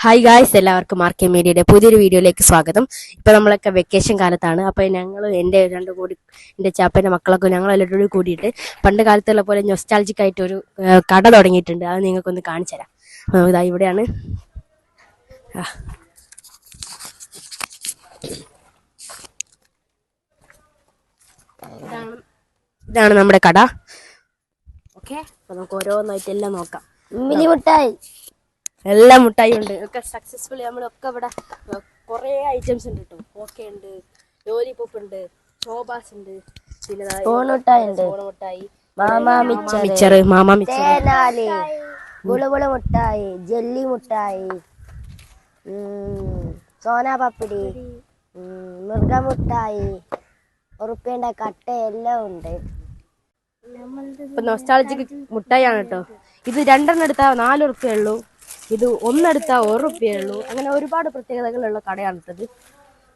Hi guys, എല്ലാവർക്കും ആർക്കെ മീഡിയയുടെ പുതിയൊരു വീഡിയോയിലേക്ക് സ്വാഗതം. ഇപ്പൊ നമ്മളൊക്കെ വെക്കേഷൻ കാലത്താണ്. അപ്പൊ ഞങ്ങൾ എൻ്റെ എൻ്റെ ചാപ്പൻ്റെ മക്കളൊക്കെ ഞങ്ങൾ എല്ലാവരും കൂടിയിട്ട് പണ്ട് കാലത്തുള്ള പോലെ നൊസ്റ്റാൾജിക് ആയിട്ട് ഒരു കട തുടങ്ങിയിട്ടുണ്ട്. അത് നിങ്ങൾക്കൊന്ന് കാണിച്ചു തരാം. ഇതാ ഇവിടെയാണ്. ഇതാണ് നമ്മുടെ കട. ഓക്കെ, അപ്പൊ നമുക്ക് ഓരോന്നായിട്ട് എല്ലാം നോക്കാം. മിനി മുട്ടായി, എല്ലാ മുട്ടായി ഉണ്ട്. ഒക്കെ സക്സസ്ഫുള്ളി നമ്മളൊക്കെ ഇവിടെ കുറേ ഐറ്റംസ് ഉണ്ട് കേട്ടോ. ഓക്കെ ഉണ്ട്, ലോലിപോപ്പ് ഉണ്ട്, ചോബാസ് ഉണ്ട്, പിന്നെ മുട്ടായി, മാമാ മിച്ചർ, ഗുളുഗുളു മുട്ടായി, ജെല്ലി മുട്ടായി, സോനാ പപ്പിടി, മൃഗമുട്ടായി, ഉറുപ്പേണ്ട കട്ട എല്ലാം ഉണ്ട്. ഇപ്പൊ നൊസ്റ്റാൾജിക് മുട്ടായിയാണ് കേട്ടോ. ഇത് രണ്ടെണ്ണം എടുത്താൽ 4 ഉറുപ്പ്യേ ഉള്ളൂ. ഇത് ഒന്നെടുത്താൽ 1 ഉറുപ്പ്യേ ഉള്ളൂ. അങ്ങനെ ഒരുപാട് പ്രത്യേകതകളുള്ള കടയാണിട്ടത്.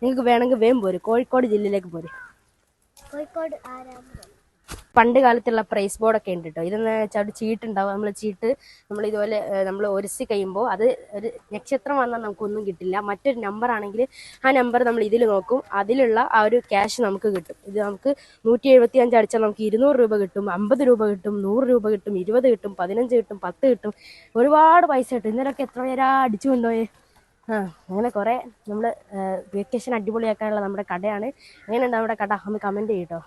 നിങ്ങൾക്ക് വേണമെങ്കിൽ വേഗം പോരും, കോഴിക്കോട് ജില്ലയിലേക്ക് പോരും. പണ്ട് കാലത്തുള്ള പ്രൈസ് ബോർഡൊക്കെ ഉണ്ട് കേട്ടോ. ഇതെന്ന് വെച്ചാൽ ഒരു ചീട്ടുണ്ടാവും. നമ്മൾ ഇതുപോലെ നമ്മൾ ഒരസി കഴിയുമ്പോൾ അത് ഒരു നക്ഷത്രം വന്നാൽ നമുക്കൊന്നും കിട്ടില്ല. മറ്റൊരു നമ്പർ ആണെങ്കിൽ ആ നമ്പർ നമ്മൾ ഇതിൽ നോക്കും, അതിലുള്ള ആ ഒരു ക്യാഷ് നമുക്ക് കിട്ടും. ഇത് നമുക്ക് 175 അടിച്ചാൽ നമുക്ക് 200 രൂപ കിട്ടും, 50 രൂപ കിട്ടും, 100 രൂപ കിട്ടും, 20 കിട്ടും, 15 കിട്ടും, 10 കിട്ടും, ഒരുപാട് പൈസ കിട്ടും. ഇന്നലൊക്കെ എത്ര പേരാ അടിച്ചു കൊണ്ടുപോയി. അങ്ങനെ കുറേ നമ്മൾ വെക്കേഷൻ അടിപൊളിയാക്കാനുള്ള നമ്മുടെ കടയാണ്. എങ്ങനെയുണ്ട് നമ്മുടെ കട? ഒന്ന് കമൻറ്റ് ചെയ്യട്ടോ.